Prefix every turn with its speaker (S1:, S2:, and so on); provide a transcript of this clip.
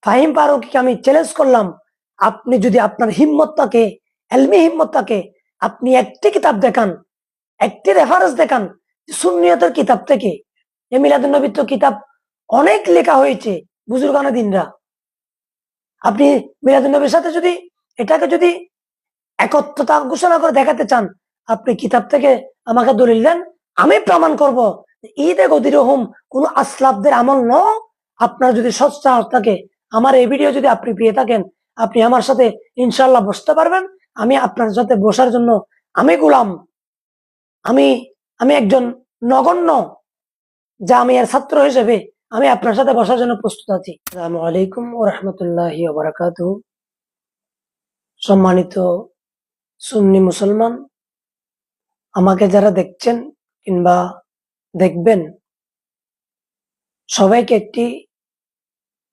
S1: ফাহিম ফারুকীকে আমি চ্যালেঞ্জ করলাম, আপনি যদি আপনার হিম্মত থাকে, এলমি হিম্মত থাকে, আপনি একটি কিতাব দেখান, একটি রেফারেন্স দেখান সুন্নিয়তের কিতাব থেকে। এই মিলাদুন্নবীর তো কিতাব অনেক লেখা হয়েছে বুজুর্গানা দিনরা। আপনি মিলাদুন্নবীর সাথে যদি এটাকে যদি একত্রতা ঘোষণা করে দেখাতে চান, আপনি কিতাব থেকে আমাকে দলিল দেন, আমি প্রমাণ করব ঈদে গদির রহম কোন আসলাফদের আমল ন। আপনার যদি সৎ সাহস থাকে, আমার এই ভিডিও যদি আপনি পেয়ে থাকেন, আপনি আমার সাথে ইনশাল্লাহ বসতে পারবেন। আমি আপনার সাথে বসার জন্য আমি গোলাম, আমি আমি একজন নগণ্য জামিয়ার ছাত্র হিসেবে আমি আপনার সাথে বসার জন্য প্রস্তুত আছি। আসসালামু আলাইকুম ওয়া রাহমাতুল্লাহি ওয়া বারাকাতুহু। সম্মানিত সুন্নি মুসলমান, আমাকে যারা দেখছেন কিংবা দেখবেন, সবাইকে একটি